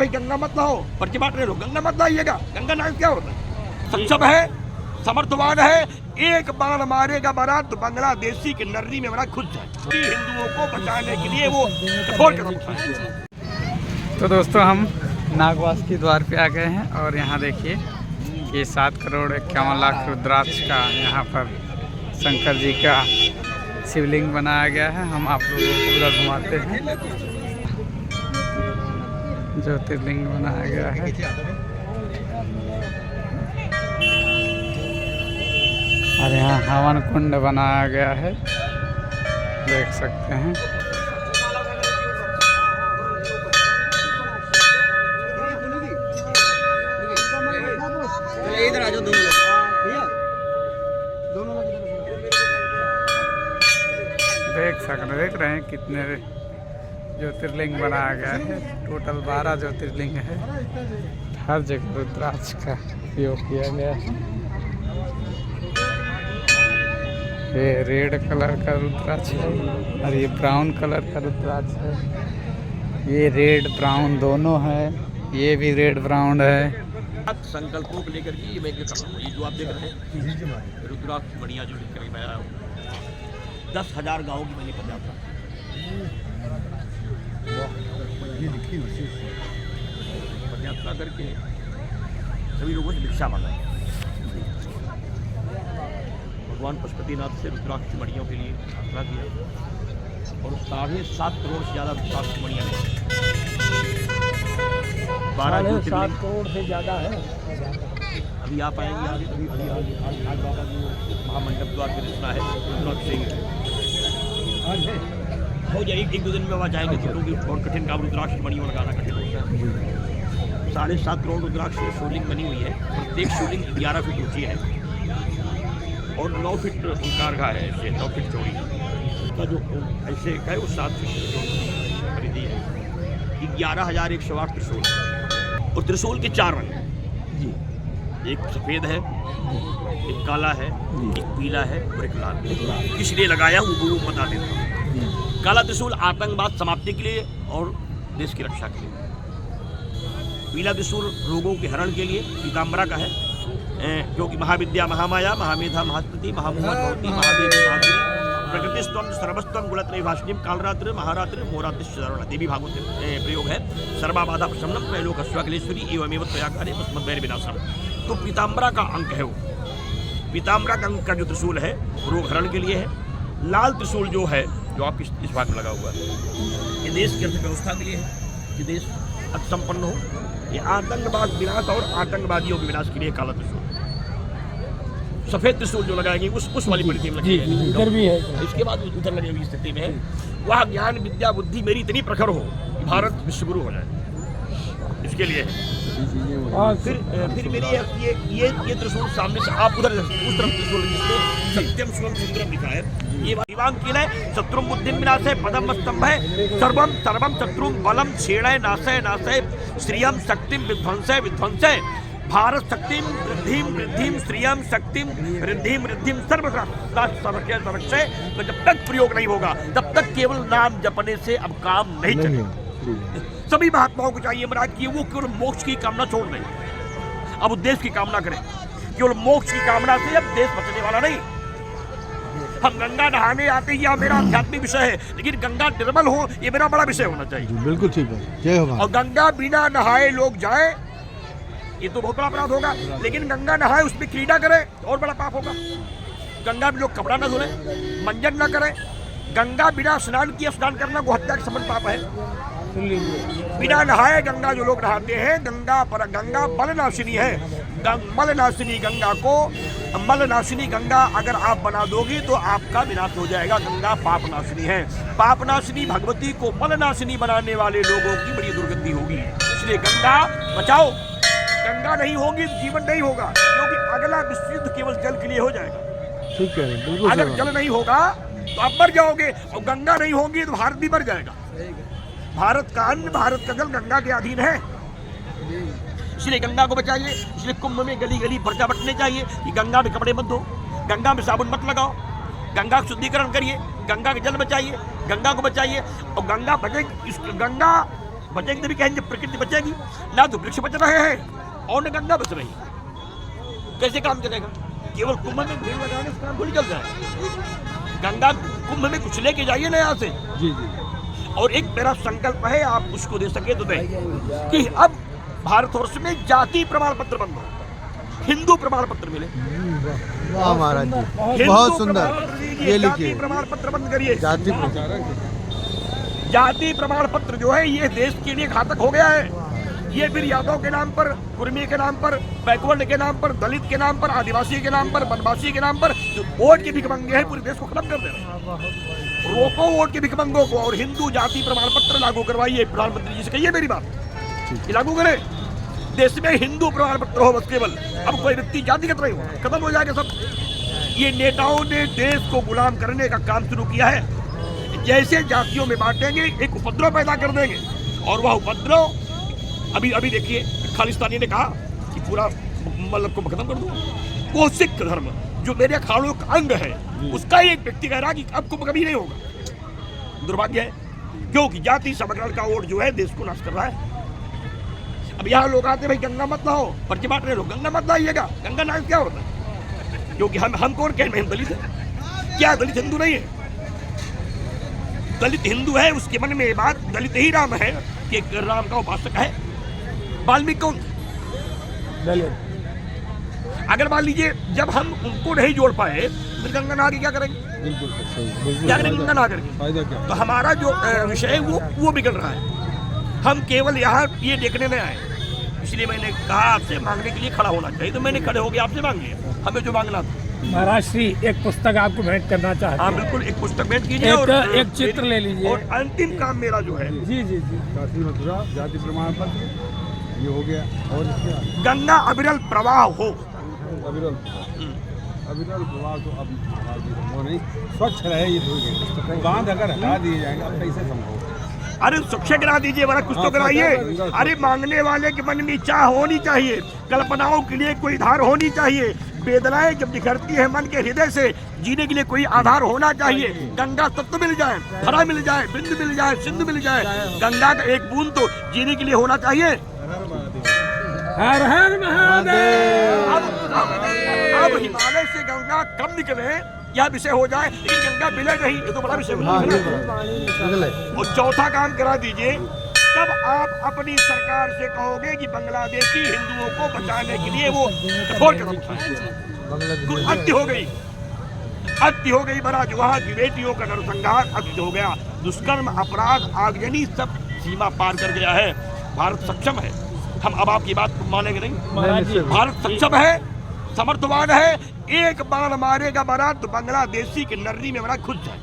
भाई गंगा मत लाओ, पर्ची बांट रहे लोग, गंगा मत लाइएगा। गंगा नाम क्या होता है? सक्षम है, समर्थवान है, एक बाण मारेगा बारात तो बांग्लादेशी के नर्री में बड़ा खुश है। हिंदुओं को बचाने के लिए वो कठोर कदम उठाए। तो दोस्तों हम नागवास के द्वार पे आ गए हैं और यहाँ देखिए कि 7,51,00,000 रुद्राक्ष का यहाँ पर शंकर जी का शिवलिंग बनाया गया है। हम आप लोगों को पूरा घुमाते हैं। ज्योतिर्लिंग बनाया गया है। और यहाँ हवन कुंड बनाया गया है, देख सकते हैं। इधर आ जाओ दोनों देख रहे हैं कितने ज्योतिर्लिंग बनाया गया है। टोटल 12 ज्योतिर्लिंग है। हर जगह रुद्राक्ष का उपयोग किया गया है। ये रेड कलर का रुद्राक्ष है और ये ब्राउन कलर का रुद्राक्ष है। ये रेड ब्राउन दोनों है, ये भी रेड ब्राउन है। संकल्पों को लेकर के मैं कर रहा हूँ। ये जो आप देख रहे हैं रुद्राक्ष मणियाँ जो लेकर मैं आया हूँ, 10,000 गाँव की मैंने पदयात्रा पदयात्रा करके सभी लोगों से भिक्षा मांगा। भगवान पशुपतिनाथ से रुद्राक्ष मणियों के लिए यात्रा किया और 7.5 करोड़ से ज़्यादा रुद्राक्ष मणियाँ लें। 12.7 करोड़ से ज़्यादा है। अभी आप आएंगे आगे आज बाबा जो महामंडप द्वार की रचना है हो जाए 1-2 दिन में वहाँ जाएंगे तो क्योंकि बहुत कठिन काम रुद्राक्ष मणियों लगाना कठिन होता है। 7.5 करोड़ रुद्राक्ष शिवलिंग बनी हुई है। प्रत्येक शिवलिंग 11 फीट ऊंची है और 9 फीट ओंकार का है, ऐसे 9 फीट चौड़ी का जो ऐसे का है वो 7 फीट खरीदी है। 11,108 त्रिशूल और त्रिशूल के 4 रंग, एक सफ़ेद है, एक काला है, एक पीला है और एक लाल है। किस लिए लगाया वो बता देता हूँ। काला त्रिशूल आतंकवाद समाप्ति के लिए और देश की रक्षा के लिए। पीला त्रिशूल रोगों के हरण के लिए पीताम्बरा का है, क्योंकि महाविद्या महामाया महामेधा महास्मृति महामोहन भवती महादेवी महादेवी प्रकृतिस्तम सर्वस्तम गुणत्रय भाषिणीम कालरात्रि महारात्रि मोरात्रि शरण देवी भागवत प्रयोग है। सर्वाबाधा प्रशमनम त्रैलोक अस्वाखिलेश्वरी एवमेव त्रयाकारे मस्मद्वैर विनाशम। तो पीताम्बरा का अंक है वो। पीताम्बरा का अंक का जो त्रिशूल है रोग हरण के लिए है। लाल त्रिशूल जो है जो आपके इस भाग में लगा हुआ है ये देश की अर्थव्यवस्था के लिए है कि देश संपन्न हो। ये आतंकवाद विनाश और आतंकवादियों के विनाश के लिए काला त्रिशूल। सफेद त्रिशूल जो लगाएंगे उस वाली परिधि में लगी है। इधर भी है। इसके बाद उधर लगी हुई स्थिति में वह ज्ञान विद्या बुद्धि मेरी इतनी प्रखर हो कि भारत विश्वगुरु हो जाए, इसके लिए है। और फिर मेरी ये त्रिशूल सामने से आप उधर उस तरफ त्रिशूल जिसको सत्यम शिवम सुंदरम लिखा है ये दिवांकिल है। शत्रुम बुद्धिम विनाशय पदम स्तंभ है। सर्वम सर्वम शत्रुम बलम क्षीणय नाशय नाशय श्रियम शक्तिम विध्वंसय विध्वंसय भारत शक्तिम वृद्धिम वृद्धिम श्रियम शक्तिम वृद्धिम वृद्धिम सर्वक्षय सर्वक्षय। तो जब तक प्रयोग नहीं होगा तब तक केवल नाम जपने से अब काम नहीं चलेगा। सभी महात्माओं को चाहिए महाराज कि वो केवल मोक्ष की कामना छोड़ दें, अब उद्देश्य की कामना करें। केवल मोक्ष की कामना से अब देश बचने वाला नहीं। हम गंगा नहाने आते ही मेरा आध्यात्मिक विषय है, लेकिन गंगा निर्मल हो ये मेरा बड़ा विषय होना चाहिए। बिल्कुल ठीक है, जय हो। और गंगा बिना नहाए लोग जाए ये तो बहुत बड़ा अपराध होगा, लेकिन गंगा नहाए उसमें क्रीड़ा करे और बड़ा पाप होगा। गंगा में लोग कपड़ा न धुले, मंजन न करें। गंगा बिना स्नान किए स्नान करना को हत्या के समान पाप है। बिना नहाए गंगा जो लोग नहाते हैं, गंगा मलनाशिनी है। मलनाशिनी गंगा को मलनाशिनी गंगा अगर आप बना दोगे तो आपका विनाश हो जाएगा। गंगा पापनाशिनी है। पापनाशिनी भगवती को मलनाशिनी बनाने वाले लोगों की बड़ी दुर्गति होगी। इसलिए गंगा बचाओ। गंगा नहीं होगी तो जीवन नहीं होगा, क्योंकि अगला विश्व युद्ध केवल जल के लिए हो जाएगा। ठीक है, बिल्कुल। अगर जल नहीं होगा तो आप मर जाओगे और गंगा नहीं होगी तो भारत भी मर जाएगा। भारत का अन्न भारत का जल गंगा के अधीन है, इसलिए गंगा को बचाइए। इसलिए कुंभ में गली गली पर्चा बटने चाहिए कि गंगा में कपड़े मत धो, गंगा में साबुन मत लगाओ, गंगा का शुद्धिकरण करिए, गंगा का जल बचाइए, गंगा को बचाइए। और गंगा बचे, गंगा बचेंगे तभी कहेंगे प्रकृति बचेगी। ना तो वृक्ष बच रहे हैं और न गंगा बच रही है, कैसे काम चलेगा? केवल कुंभ में भीड़ लगाने से काम थोड़ी चल रहा है। गंगा कुंभ में कुछ लेके जाइए ना यहाँ से। जी जी। और एक मेरा संकल्प है, आप उसको दे सके तो दें, कि अब भारतवर्ष में जाति प्रमाण पत्र बंद हो, हिंदू प्रमाण पत्र मिले। वाह महाराज जी, हिंदू बहुत प्रमाण सुंदर। पत्र दीजिए, ये जाति लिखिए, प्रमाण पत्र बंद करिए। जाति प्रमाण पत्र जो है ये देश के लिए घातक हो गया है। ये फिर यादव के नाम पर, कुर्मी के नाम पर, बैकवर्ड के नाम पर, दलित के नाम पर, आदिवासी के नाम पर, वनवासी के नाम पर जो वोट के भिखमंगे हैं पूरे देश को खत्म कर दे रहे हैं। रोको वोट के भिखमंगों को और हिंदू जाति प्रमाण पत्र लागू करवाइए। प्रधानमंत्री जी से कहिए मेरी बात, ये लागू करें। देश में हिंदू प्रमाण पत्र हो बस केवल, अब कोई व्यक्ति जातिगत नहीं हो, खत्म हो जाएगा सब। ये नेताओं ने देश को गुलाम करने का काम शुरू किया है। जैसे जातियों में बांटेंगे एक उपद्रव पैदा कर देंगे, और वह उपद्रव अभी देखिए खालिस्तानी ने कहा कि पूरा मतलब को खत्म कर दूं। वो सिख धर्म जो मेरे अखाड़ों का अंग है, उसका एक व्यक्ति कह रहा कि अब को कभी नहीं होगा। दुर्भाग्य है, क्योंकि जाति समीकरण का वोट जो है देश को नाश कर रहा है। अब यहाँ लोग आते भाई गंगा मत लाओ, पर्चे बांट रहे लोग, गंगा मत लाइएगा। गंगा नाश क्या होता है? क्योंकि हम कौन कहें हम दलित है? क्या दलित हिंदू नहीं है? दलित हिंदू है, उसके मन में ये बात, दलित ही राम है कि राम का उपासक है। वाल्मीकि कौन? अगर मान लीजिए जब हम उनको नहीं जोड़ पाए तो गंगा नहा के क्या करेंगे? बिल्कुल सही, क्या करेंगे गंगा नहा करके? फायदा क्या? तो हमारा जो विषय है वो बिगड़ रहा है। हम केवल यहाँ ये देखने में आए, इसलिए मैंने कहा आपसे मांगने के लिए खड़ा होना चाहिए, तो मैंने खड़े हो गया आपसे मांग लिया हमें जो मांगना था। महाराज श्री एक पुस्तक आपको भेंट करना चाहते हाँ हैं। बिल्कुल, एक पुस्तक भेंट कीजिए एक- और एक चित्र ले लीजिए। और अंतिम काम मेरा जो है जी जी जी। काशी मथुरा जाति प्रमाण पत्र ये हो गया, और इसके गंगा अविरल प्रवाह हो। अविरल प्रवाह तो अब महाराज जी वो नहीं, स्वच्छ रहे ये धोगे। बांध अगर हटा दिए जाएंगे अब कैसे संभव? अरे स्वच्छ करा दीजिए बड़ा, कुछ तो कराइए। अरे मांगने वाले के मन में चाह होनी चाहिए, कल्पनाओं के लिए कोई धार होनी चाहिए। वेदनाएं जब निखरती है मन के हृदय से, जीने के लिए कोई आधार होना चाहिए। गंगा तत्व मिल जाए, हरा मिल जाए, बिंदु मिल जाए, सिंधु मिल जाए, गंगा का एक बूंद तो जीने के लिए होना चाहिए। हर हर महादेव। अब हिमालय से गंगा कब निकले यह विषय हो जाए, लेकिन गंगा मिले नहीं, ये तो बड़ा विषय हो जाए। और चौथा काम करा दीजिए, तब आप अपनी सरकार से कहोगे कि बांग्लादेशी हिंदुओं को बचाने के लिए वो कठोर कदम उठाए। हत्या हो गई, हत्या हो गई महाराज, वहाँ की बेटियों का नरसंहार हत्या हो गया। दुष्कर्म, अपराध, आगजनी सब सीमा पार कर गया है। भारत सक्षम है। हम अब आपकी बात मानेंगे नहीं। भारत सक्षम है, समर्थवान है। एक बाण मारेगा महाराज तो बांग्लादेशी के नर्री में महाराज खुद जाए।